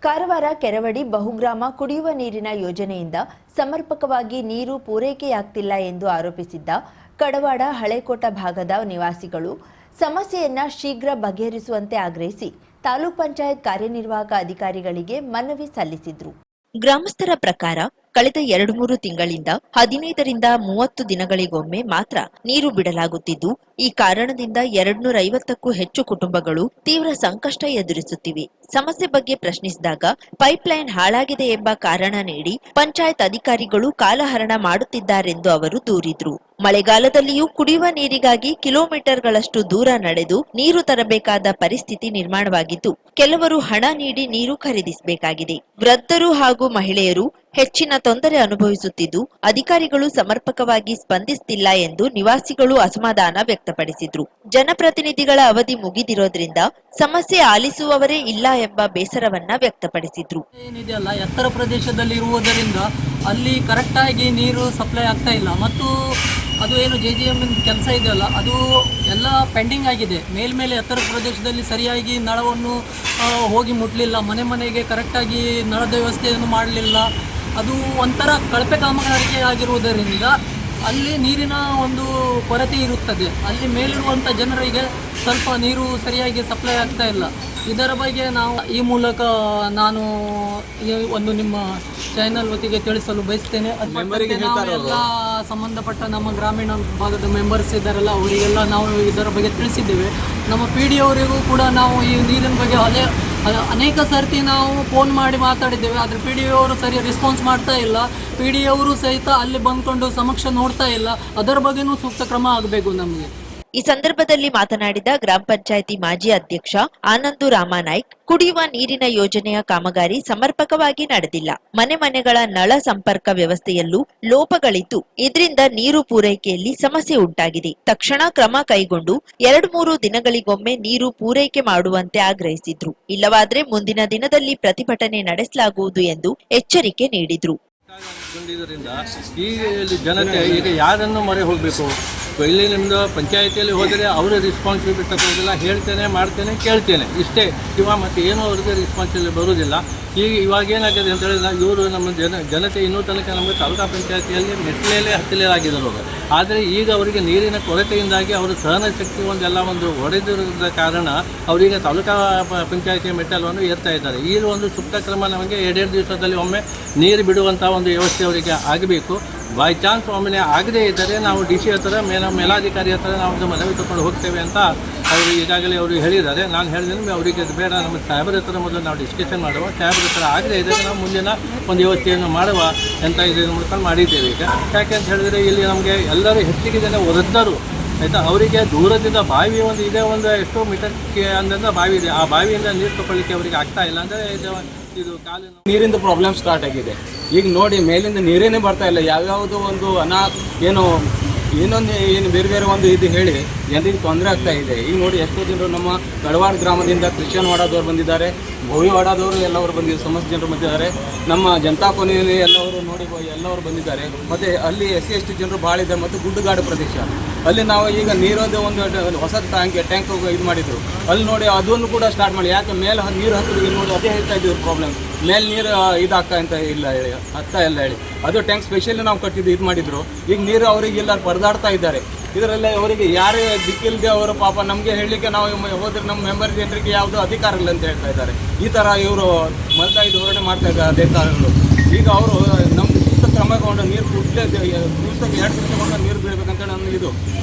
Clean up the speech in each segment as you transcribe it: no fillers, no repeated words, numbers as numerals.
ಕಾರವಾರ ಕೆರವಡಿ ಬಹುಗ್ರಾಮ ಕುಡಿಯುವ ನೀರಿನ ಯೋಜನೆಯಿಂದ ಸಮರ್ಪಕವಾಗಿ ನೀರು ಪೂರೈಕೆಯಾಗ್ತಿಲ್ಲ ಎಂದು ಆರೋಪಿಸಿದ್ದ ಕಡವಾಡ ಹಳೆಕೋಟ ಭಾಗದ ನಿವಾಸಿಗಳು ಸಮಸ್ಯೆಯನ್ನ ಶೀಘ್ರ ಬಗೆಹರಿಸುವಂತೆ ಆಗ್ರಹಿಸಿ ತಾಲೂಕ್ ಪಂಚಾಯತ್ ಕಾರ್ಯನಿರ್ವಾಹಕ ಅಧಿಕಾರಿಗಳಿಗೆ ಮನವಿ ಸಲ್ಲಿಸಿದ್ರು. ಗ್ರಾಮಸ್ಥರ ಪ್ರಕಾರ ಕಳೆದ 2-3 ತಿಂಗಳಿಂದ 15ರಿಂದ 30 ದಿನಗಳಿಗೊಮ್ಮೆ ಮಾತ್ರ ನೀರು ಬಿಡಲಾಗುತ್ತಿದ್ದು, ಈ ಕಾರಣದಿಂದ 250ಕ್ಕೂ ಹೆಚ್ಚು ಕುಟುಂಬಗಳು ತೀವ್ರ ಸಂಕಷ್ಟ ಎದುರಿಸುತ್ತಿವೆ. ಸಮಸ್ಯೆ ಬಗ್ಗೆ ಪ್ರಶ್ನಿಸಿದಾಗ ಪೈಪ್ಲೈನ್ ಹಾಳಾಗಿದೆ ಎಂಬ ಕಾರಣ ನೀಡಿ ಪಂಚಾಯತ್ ಅಧಿಕಾರಿಗಳು ಕಾಲಹರಣ ಮಾಡುತ್ತಿದ್ದಾರೆಂದು ಅವರು ದೂರಿದ್ರು. ಮಳೆಗಾಲದಲ್ಲಿಯೂ ಕುಡಿಯುವ ನೀರಿಗಾಗಿ ಕಿಲೋಮೀಟರ್ಗಳಷ್ಟು ದೂರ ನಡೆದು ನೀರು ತರಬೇಕಾದ ಪರಿಸ್ಥಿತಿ ನಿರ್ಮಾಣವಾಗಿದ್ದು, ಕೆಲವರು ಹಣ ನೀಡಿ ನೀರು ಖರೀದಿಸಬೇಕಾಗಿದೆ. ವೃದ್ಧರು ಹಾಗೂ ಮಹಿಳೆಯರು ಹೆಚ್ಚಿನ ತೊಂದರೆ ಅನುಭವಿಸುತ್ತಿದ್ದು, ಅಧಿಕಾರಿಗಳು ಸಮರ್ಪಕವಾಗಿ ಸ್ಪಂದಿಸುತ್ತಿಲ್ಲ ಎಂದು ನಿವಾಸಿಗಳು ಅಸಮಾಧಾನ ವ್ಯಕ್ತಪಡಿಸಿದ್ರು. ಜನಪ್ರತಿನಿಧಿಗಳ ಅವಧಿ ಮುಗಿದಿರೋದ್ರಿಂದ ಸಮಸ್ಯೆ ಆಲಿಸುವವರೇ ಇಲ್ಲ ಎಂಬ ಬೇಸರವನ್ನ ವ್ಯಕ್ತಪಡಿಸಿದ್ರು. ಏನಿದೆಯಲ್ಲ, ಎತ್ತರ ಪ್ರದೇಶದಲ್ಲಿ ಇರುವುದರಿಂದ ಅಲ್ಲಿ ಕರೆಕ್ಟ್ ಆಗಿ ನೀರು ಸಪ್ಲೈ ಆಗ್ತಾ ಇಲ್ಲ ಮತ್ತು ಅದು ಏನು JJM ಕೆಲಸ ಇದೆಯಲ್ಲ, ಅದು ಎಲ್ಲ ಪೆಂಡಿಂಗ್ ಆಗಿದೆ. ಮೇಲ್ಮೇಲೆ ಎತ್ತರ ಪ್ರದೇಶದಲ್ಲಿ ಸರಿಯಾಗಿ ನಳವನ್ನು ಹೋಗಿ ಮುಟ್ಲಿಲ್ಲ, ಮನೆ ಮನೆಗೆ ಕರೆಕ್ಟಾಗಿ ನಳದ ವ್ಯವಸ್ಥೆಯನ್ನು ಮಾಡಲಿಲ್ಲ. ಅದು ಒಂಥರ ಕಳಪೆ ಕಾಮಗಾರಿಕೆ ಆಗಿರುವುದರಿಂದ ಅಲ್ಲಿ ನೀರಿನ ಒಂದು ಕೊರತೆ ಇರುತ್ತದೆ. ಅಲ್ಲಿ ಮೇಲಿರುವಂಥ ಜನರಿಗೆ ಸ್ವಲ್ಪ ನೀರು ಸರಿಯಾಗಿ ಸಪ್ಲೈ ಆಗ್ತಾ ಇಲ್ಲ. ಇದರ ಬಗ್ಗೆ ನಾವು ಈ ಮೂಲಕ ನಾನು ಒಂದು ನಿಮ್ಮ ಚಾನೆಲ್ ವತಿಗೆ ತಿಳಿಸಲು ಬಯಸ್ತೇನೆ. ಎಲ್ಲ ಸಂಬಂಧಪಟ್ಟ ನಮ್ಮ ಗ್ರಾಮೀಣ ಭಾಗದ ಮೆಂಬರ್ಸ್ ಇದ್ದಾರಲ್ಲ, ಅವರಿಗೆಲ್ಲ ನಾವು ಇದರ ಬಗ್ಗೆ ತಿಳಿಸಿದ್ದೇವೆ. ನಮ್ಮ PD ಅವರಿಗೂ ಕೂಡ ನಾವು ಈ ನೀರಿನ ಬಗ್ಗೆ ಅನೇಕ ಸರ್ತಿ ನಾವು ಫೋನ್ ಮಾಡಿ ಮಾತಾಡಿದ್ದೇವೆ. ಆದರೆ PD ಅವರು ಸರಿ ರೆಸ್ಪಾನ್ಸ್ ಮಾಡ್ತಾ ಇಲ್ಲ. PD ಅವರು ಸಹಿತ ಅಲ್ಲಿ ಬಂದ್ಕೊಂಡು ಸಮಕ್ಷ ನೋಡ್ತಾ ಇಲ್ಲ. ಅದರ ಬಗ್ಗೆನೂ ಸೂಕ್ತ ಕ್ರಮ ಆಗಬೇಕು ನಮಗೆ. ಈ ಸಂದರ್ಭದಲ್ಲಿ ಮಾತನಾಡಿದ ಗ್ರಾಮ ಪಂಚಾಯಿತಿ ಮಾಜಿ ಅಧ್ಯಕ್ಷ ಆನಂದು ರಾಮನಾಯ್ಕ್, ಕುಡಿಯುವ ನೀರಿನ ಯೋಜನೆಯ ಕಾಮಗಾರಿ ಸಮರ್ಪಕವಾಗಿ ನಡೆದಿಲ್ಲ. ಮನೆ ಮನೆಗಳ ನಳ ಸಂಪರ್ಕ ವ್ಯವಸ್ಥೆಯಲ್ಲೂ ಲೋಪಗಳಿದ್ದು, ಇದರಿಂದ ನೀರು ಪೂರೈಕೆಯಲ್ಲಿ ಸಮಸ್ಯೆ ಉಂಟಾಗಿದೆ. ತಕ್ಷಣ ಕ್ರಮ ಕೈಗೊಂಡು 2-3 ದಿನಗಳಿಗೊಮ್ಮೆ ನೀರು ಪೂರೈಕೆ ಮಾಡುವಂತೆ ಆಗ್ರಹಿಸಿದ್ರು. ಇಲ್ಲವಾದ್ರೆ ಮುಂದಿನ ದಿನದಲ್ಲಿ ಪ್ರತಿಭಟನೆ ನಡೆಸಲಾಗುವುದು ಎಂದು ಎಚ್ಚರಿಕೆ ನೀಡಿದ್ರು. ಈ ಜನತೆ ಈಗ ಯಾರನ್ನು ಮೊರೆ ಹೋಗಬೇಕು? ಇಲ್ಲಿ ನಿಮ್ಮದು ಪಂಚಾಯಿತಿಯಲ್ಲಿ ಹೋದರೆ ಅವರ ರೆಸ್ಪಾನ್ಸಿಬಿಲಿಟಿ ತಗೊಳ್ಳೋದಿಲ್ಲ. ಹೇಳ್ತೇನೆ, ಮಾಡ್ತೇನೆ, ಕೇಳ್ತೇನೆ, ಇಷ್ಟೇ. ಮತ್ತು ಏನೂ ಅವ್ರಿಗೆ ರೆಸ್ಪಾನ್ಸಿಬಿಲಿಟಿ ಬರೋದಿಲ್ಲ. ಇವಾಗ ಏನಾಗಿದೆ ಅಂತ ಹೇಳಿದ್ರೆ, ಇವರು ನಮ್ಮ ಜನತೆ ಇನ್ನೂ ತನಕ ನಮಗೆ ತಾಲೂಕಾ ಪಂಚಾಯಿತಿಯಲ್ಲಿ ಹತ್ತಲೇಲಾಗಿದ್ದರು. ಆದರೆ ಈಗ ಅವರಿಗೆ ನೀರಿನ ಕೊರತೆಯಿಂದಾಗಿ ಅವರ ಸಹನ ಶಕ್ತಿ ಒಂದು ಒಡೆದಿರೋದ ಕಾರಣ ಅವರಿಗೆ ತಾಲೂಕಾ ಪಂಚಾಯಿತಿಯ ಮೆಟ್ಟಲನ್ನು ಏರ್ತಾ ಇದ್ದಾರೆ. ಈ ಒಂದು ಸೂಕ್ತ ಕ್ರಮ ನಮಗೆ 2 ದಿವಸದಲ್ಲಿ ಒಮ್ಮೆ ನೀರು ಬಿಡುವಂಥ ಒಂದು ವ್ಯವಸ್ಥೆ ಅವರಿಗೆ ಆಗಬೇಕು. ಬೈ ಚಾನ್ಸ್ ಒಮ್ಮೆ ಆಗದೇ ಇದ್ದರೆ ನಾವು DC ಹತ್ರ ಮೇಲಾಧಿಕಾರಿ ಹತ್ರ ನಾವು ಮನವಿ ತಗೊಂಡು ಹೋಗ್ತೇವೆ ಅಂತ ಅವರು ಈಗಾಗಲೇ ಅವರು ಹೇಳಿದ್ದಾರೆ. ನಾನು ಹೇಳಿದ್ರೆ ಅವರಿಗೆ ಬೇಡ, ನಮ್ಮ ಸಾಹೇಬರ ಹತ್ರ ಮೊದಲು ನಾವು ಡಿಸ್ಕಷನ್ ಮಾಡುವ, ಸಾಹೇಬರ ಹತ್ರ ಆಗದೇ ಇದ್ದರೆ ನಾವು ಮುಂದಿನ ಒಂದು ವ್ಯವಸ್ಥೆಯನ್ನು ಮಾಡುವ ಅಂತ ಇದರ ಮೂಲಕ ಮಾಡಿದ್ದೇವೆ. ಈಗ ಯಾಕೆ ಅಂತ ಹೇಳಿದರೆ, ಇಲ್ಲಿ ನಮಗೆ ಎಲ್ಲರೂ ಹೆಚ್ಚಿಗೆ ಜನ ವೃದ್ಧರು, ಆಯಿತಾ, ಅವರಿಗೆ ದೂರದಿಂದ ಬಾವಿ ಒಂದು ಇದೆ, ಒಂದು ಎಷ್ಟೋ ಮೀಟರ್ಗೆ ಅಂದಿಂದ ಬಾವಿ ಇದೆ. ಆ ಬಾವಿಯಿಂದ ನೀರು ತಗೊಳ್ಳಿಕ್ಕೆ ಅವರಿಗೆ ಆಗ್ತಾ ಇಲ್ಲ. ಅಂದರೆ ಇದು ಕಾಲಿನ ನೀರಿಂದ ಪ್ರಾಬ್ಲಮ್ ಸ್ಟಾರ್ಟ್ ಆಗಿದೆ. ಈಗ ನೋಡಿ, ಮೇಲಿಂದ ನೀರೇನೇ ಬರ್ತಾ ಇಲ್ಲ. ಯಾವ್ಯಾವುದೋ ಒಂದು ಏನು ಬೇರೆ ಒಂದು ಇದು ಹೇಳಿ ಜನರಿಗೆ ತೊಂದರೆ ಆಗ್ತಾ ಇದೆ. ಈಗ ನೋಡಿ, ಎಷ್ಟೋ ಜನರು ನಮ್ಮ ಕಡವಾಡ ಗ್ರಾಮದಿಂದ ಕ್ರಿಶ್ಚಿಯನ್ ವಾಡಾದವ್ರು ಬಂದಿದ್ದಾರೆ, ಭೋವಿ ವಾಡಾದವರು ಎಲ್ಲವರು ಬಂದಿದ್ದಾರೆ, ಸಮಸ್ತ ಜನರು ಬಂದಿದ್ದಾರೆ. ನಮ್ಮ ಜನತಾ ಕಾಲೋನಿಯಲ್ಲಿ ಎಲ್ಲವರು ಬಂದಿದ್ದಾರೆ. ಮತ್ತು ಅಲ್ಲಿ SC/ST ಜನರು ಭಾಳ ಇದೆ. ಮತ್ತು ಗುಡ್ಡಗಾಡು ಪ್ರದೇಶ, ಅಲ್ಲಿ ನಾವು ಈಗ ನೀರೋದು ಒಂದು ಹೊಸ ಟ್ಯಾಂಕ್ ಇದು ಮಾಡಿದ್ರು. ಅಲ್ಲಿ ನೋಡಿ ಅದನ್ನು ಕೂಡ ಸ್ಟಾರ್ಟ್ ಮಾಡಿ, ಯಾಕೆ ಮೇಲೆ ನೀರು ಹತ್ತಿರ ನೋಡಿ ಅದೇ ಹೇಳ್ತಾ ಇದ್ದೀವಿ ಪ್ರಾಬ್ಲಮ್. ಮೇಲೆ ನೀರು ಇದಾಗ್ತಾ ಅಂತ ಇಲ್ಲ ಹೇಳಿ, ಹತ್ತಾ ಇಲ್ಲ ಹೇಳಿ, ಅದು ಟ್ಯಾಂಕ್ ಸ್ಪೆಷಲಿ ನಾವು ಕಟ್ಟಿದ್ದು ಇದು ಮಾಡಿದ್ರು. ಈಗ ನೀರು ಅವರಿಗೆ ಇಲ್ಲ ಪರದಾಡ್ತಾ ಇದ್ದಾರೆ. ಇದರಲ್ಲೇ ಅವರಿಗೆ ಯಾರೇ ದಿಕ್ಕಿಲ್ಲದೆ ಅವರು ಪಾಪ ನಮಗೆ ಹೇಳಲಿಕ್ಕೆ ನಾವು ಹೋದ್ರೆ ನಮ್ಮ ಮೆಂಬರ್ ಜನರಿಗೆ ಯಾವುದೋ ಅಧಿಕಾರ ಇಲ್ಲ ಅಂತ ಹೇಳ್ತಾ ಇದ್ದಾರೆ. ಈ ಥರ ಇವರು ಮಲ್ತಾ ಇದು ಹೊರಗಡೆ ಮಾಡ್ತಾ ಇದ್ದಾರೆ ಅಧಿಕಾರಿಗಳು. ಈಗ ಅವರು ನಮ್ಮ ಕ್ರಮಗೊಂಡು ನೀರು ದಿವಸಕ್ಕೆ 2 ದಿವಸಗೊಂಡು ನೀರು ಬೀಳಬೇಕಂತ ನನ್ನ ಇದು.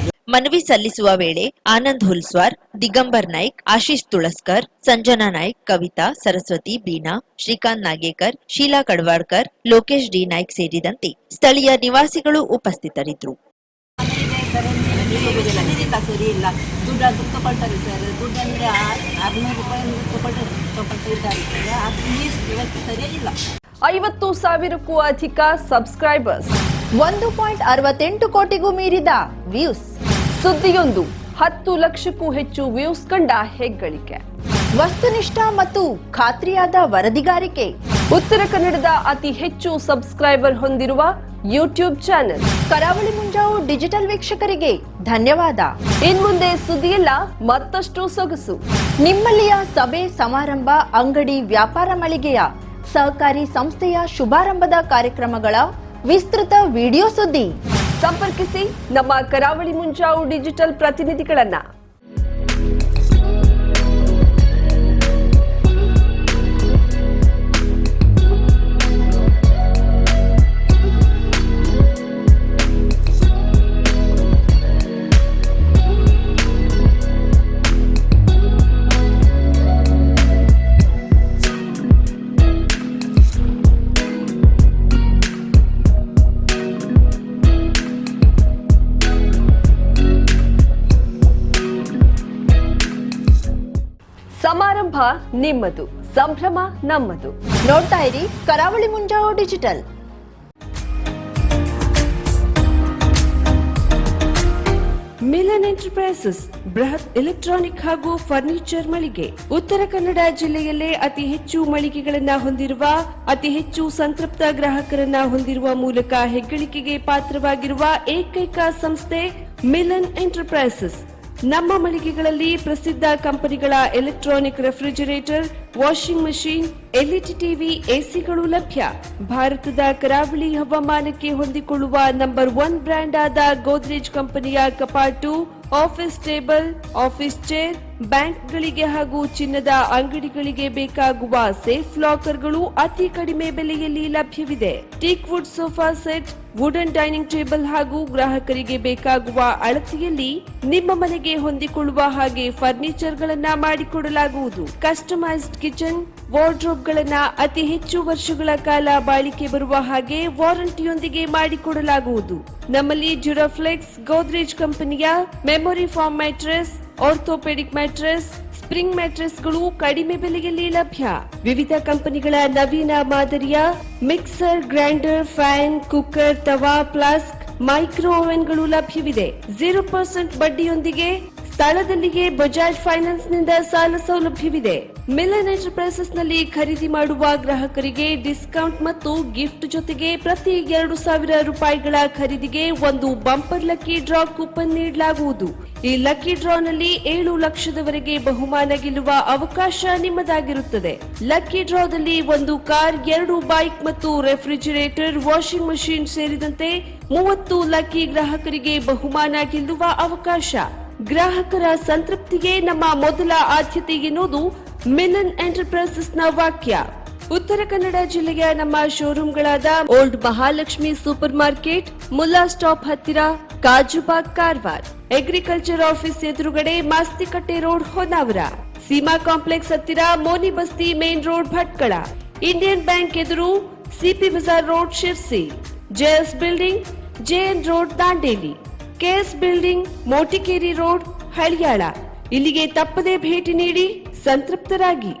ಮನವಿ ಸಲ್ಲಿಸುವ ವೇಳೆ ಆನಂದ್ ಹುಲ್ಸ್ವಾರ್, ದಿಗಂಬರ್ ನಾಯ್ಕ್, ಆಶೀಶ್ ತುಳಸ್ಕರ್, ಸಂಜನಾ ನಾಯ್ಕ್, ಕವಿತಾ, ಸರಸ್ವತಿ, ಬೀನಾ, ಶ್ರೀಕಾಂತ್ ನಾಗೇಕರ್, ಶೀಲಾ ಕಡವಾಡ್ಕರ್, ಲೋಕೇಶ್ ಡಿ ನಾಯ್ಕ್ ಸೇರಿದಂತೆ ಸ್ಥಳೀಯ ನಿವಾಸಿಗಳು ಉಪಸ್ಥಿತರಿದ್ದರು. ಸರಿ ಇಲ್ಲ, ದುಡ್ಡು ತಗೊಳ್ತಾರೆ ಸರ್. ದುಡ್ಡು ಅಂದರೆ 600 ರೂಪಾಯಿ ತಗೊಳ್ತಿದ್ದಾರೆ ಸರ್. ಅದು ನೀರು ವ್ಯವಸ್ಥೆ ಸರಿಯೇ ಇಲ್ಲ. 50,000ಕ್ಕೂ ಅಧಿಕ ಸಬ್ಸ್ಕ್ರೈಬರ್ಸ್, 1.68 ಕೋಟಿಗೂ ಮೀರಿದ ವ್ಯೂಸ್. ಸುದ್ದಿಯೊಂದು 10 ಲಕ್ಷಕ್ಕೂ ಹೆಚ್ಚು ವ್ಯೂಸ್ ಕಂಡ ಹೆಗ್ಗಳಿಕೆ. ವಸ್ತುನಿಷ್ಠ ಮತ್ತು ಖಾತ್ರಿಯಾದ ವರದಿಗಾರಿಕೆ. ಉತ್ತರ ಕನ್ನಡದ ಅತಿ ಹೆಚ್ಚು ಸಬ್ಸ್ಕ್ರೈಬರ್ ಹೊಂದಿರುವ ಯೂಟ್ಯೂಬ್ ಚಾನೆಲ್. ಕರಾವಳಿ ಮುಂಜಾವು ಡಿಜಿಟಲ್ ವೀಕ್ಷಕರಿಗೆ ಧನ್ಯವಾದ. ಇನ್ಮುಂದೆ ಸುದ್ದಿಯಲ್ಲ ಮತ್ತಷ್ಟು ಸೊಗಸು. ನಿಮ್ಮಲ್ಲಿಯ ಸಭೆ ಸಮಾರಂಭ, ಅಂಗಡಿ, ವ್ಯಾಪಾರ ಮಳಿಗೆಯ ಸಹಕಾರಿ ಸಂಸ್ಥೆಯ ಶುಭಾರಂಭದ ಕಾರ್ಯಕ್ರಮಗಳ ವಿಸ್ತೃತ ವಿಡಿಯೋ ಸುದ್ದಿ. ಸಂಪರ್ಕಿಸಿ ನಮ್ಮ ಕರಾವಳಿ ಮುಂಜಾವು ಡಿಜಿಟಲ್ ಪ್ರತಿನಿಧಿಗಳನ್ನ. ಸಮಾರಂಭ ನಿಮ್ಮದು, ಸಂಭ್ರಮ ನಮ್ಮದು. ನೋಡ್ತಾ ಇರಿ ಕರಾವಳಿ ಮುಂಜಾವು ಡಿಜಿಟಲ್. ಮಿಲನ್ ಎಂಟರ್ಪ್ರೈಸಸ್ ಬೃಹತ್ ಎಲೆಕ್ಟ್ರಾನಿಕ್ ಹಾಗೂ ಫರ್ನಿಚರ್ ಮಳಿಗೆ. ಉತ್ತರ ಕನ್ನಡ ಜಿಲ್ಲೆಯಲ್ಲೇ ಅತಿ ಹೆಚ್ಚು ಮಳಿಗೆಗಳನ್ನ ಹೊಂದಿರುವ, ಅತಿ ಹೆಚ್ಚು ಸಂತೃಪ್ತ ಗ್ರಾಹಕರನ್ನ ಹೊಂದಿರುವ ಮೂಲಕ ಹೆಗ್ಗಳಿಕೆಗೆ ಪಾತ್ರವಾಗಿರುವ ಏಕೈಕ ಸಂಸ್ಥೆ ಮಿಲನ್ ಎಂಟರ್ಪ್ರೈಸಸ್. ನಮ್ಮ ಮಳಿಗೆಗಳಲ್ಲಿ ಪ್ರಸಿದ್ಧ ಕಂಪನಿಗಳ electronic refrigerator, washing machine, LED TV, ಎಸಿಗಳು ಲಭ್ಯ. ಭಾರತದ ಕರಾವಳಿ ಹವಾಮಾನಕ್ಕೆ ಹೊಂದಿಕೊಳ್ಳುವ ನಂಬರ್ 1 ಬ್ರ್ಯಾಂಡ್ ಆದ ಗೋದ್ರೇಜ್ ಕಂಪನಿಯ ಕಪಾಟು, ಆಫೀಸ್ ಟೇಬಲ್, ಆಫೀಸ್ ಚೇರ್, ಬ್ಯಾಂಕ್ಗಳಿಗೆ ಹಾಗೂ ಚಿನ್ನದ ಅಂಗಡಿಗಳಿಗೆ ಬೇಕಾಗುವ ಸೇಫ್ ಲಾಕರ್ಗಳು ಅತಿ ಕಡಿಮೆ ಬೆಲೆಯಲ್ಲಿ ಲಭ್ಯವಿದೆ. Teak wood sofa set, wooden dining table ಹಾಗೂ ಗ್ರಾಹಕರಿಗೆ ಬೇಕಾಗುವ ಅಳತೆಯಲ್ಲಿ ನಿಮ್ಮ ಮನೆಗೆ ಹೊಂದಿಕೊಳ್ಳುವ ಹಾಗೆ ಫರ್ನಿಚರ್ ಗಳನ್ನ ಮಾಡಿಕೊಡಲಾಗುವುದು. ಕಸ್ಟಮೈಸ್ಡ್ ಕಿಚನ್, ವಾರ್ಡ್ರೋಬ್ ಗಳನ್ನ ಅತಿ ಹೆಚ್ಚು ವರ್ಷಗಳ ಕಾಲ ಬಾಳಿಕೆ ಬರುವ ಹಾಗೆ ವಾರಂಟಿಯೊಂದಿಗೆ ಮಾಡಿಕೊಡಲಾಗುವುದು. ನಮ್ಮಲ್ಲಿ ಡ್ಯೂರಾಫ್ಲೆಕ್ಸ್, ಗೋದ್ರೇಜ್ ಕಂಪನಿಯ memory foam mattress, orthopaedic mattress, spring ಮ್ಯಾಟ್ರೆಸ್ಗಳು ಕಡಿಮೆ ಬೆಲೆಯಲ್ಲಿ ಲಭ್ಯ. ವಿವಿಧ ಕಂಪನಿಗಳ ನವೀನ ಮಾದರಿಯ ಮಿಕ್ಸರ್, ಗ್ರೈಂಡರ್, ಫ್ಯಾನ್, ಕುಕ್ಕರ್, ತವಾ, ಫ್ಲಾಸ್ಕ್, ಮೈಕ್ರೋ ಓವೆನ್ಗಳು ಲಭ್ಯವಿದೆ. 0% ಬಡ್ಡಿಯೊಂದಿಗೆ ಸ್ಥಳದಲ್ಲಿಯೇ ಬಜಾಜ್ ಫೈನಾನ್ಸ್ ನಿಂದ ಸಾಲ ಸೌಲಭ್ಯವಿದೆ. ಮಿಲನ್ ಎಂಟರ್ಪ್ರೈಸಸ್ ನಲ್ಲಿ ಖರೀದಿ ಮಾಡುವ ಗ್ರಾಹಕರಿಗೆ ಡಿಸ್ಕೌಂಟ್ ಮತ್ತು ಗಿಫ್ಟ್ ಜೊತೆಗೆ ಪ್ರತಿ 2,000 ರೂಪಾಯಿಗಳ ಖರೀದಿಗೆ ಒಂದು ಬಂಪರ್ ಲಕ್ಕಿ ಡ್ರಾ ಕೂಪನ್ ನೀಡಲಾಗುವುದು. ಈ ಲಕ್ಕಿ ಡ್ರಾ ನಲ್ಲಿ 7 ಲಕ್ಷದವರೆಗೆ ಬಹುಮಾನ ಗೆಲ್ಲುವ ಅವಕಾಶ ನಿಮ್ಮದಾಗಿರುತ್ತದೆ. ಲಕ್ಕಿ ಡ್ರಾದಲ್ಲಿ 1 ಕಾರ್, 2 ಬೈಕ್ ಮತ್ತು ರೆಫ್ರಿಜರೇಟರ್, ವಾಷಿಂಗ್ ಮಷೀನ್ ಸೇರಿದಂತೆ 30 ಲಕ್ಕಿ ಗ್ರಾಹಕರಿಗೆ ಬಹುಮಾನ ಗೆಲ್ಲುವ ಅವಕಾಶ. ಗ್ರಾಹಕರ ಸಂತೃಪ್ತಿಗೆ ನಮ್ಮ ಮೊದಲ ಆದ್ಯತೆ ಎನ್ನುವುದು ಮಿಲನ್ ಎಂಟರ್ಪ್ರೈಸಸ್ ನ ವಾಕ್ಯ. ಉತ್ತರ ಕನ್ನಡ ಜಿಲ್ಲೆಯ ನಮ್ಮ ಶೋರೂಮ್ಗಳಾದ old Mahalakshmi supermarket, Mulla stop ಹತ್ತಿರ, ಕಾಜುಬಾಗ್, ಕಾರವಾರ, ಅಗ್ರಿಕಲ್ಚರ್ ಆಫೀಸ್ ಎದುರುಗಡೆ, ಮಾಸ್ತಿಕಟ್ಟೆ ರೋಡ್, ಹೊನ್ನಾವರ, ಸೀಮಾ ಕಾಂಪ್ಲೆಕ್ಸ್ ಹತ್ತಿರ, Moni Basti main road, Bhatkal, Indian bank ಎದುರು, CP Bazar road, Sirsi, JS building, JN road, Dandeli, KS building, Motikeri road, Haliyal. ಇಲ್ಲಿಗೆ ತಪ್ಪದೇ ಭೇಟಿ ನೀಡಿ ಸಂತೃಪ್ತರಾಗಿ.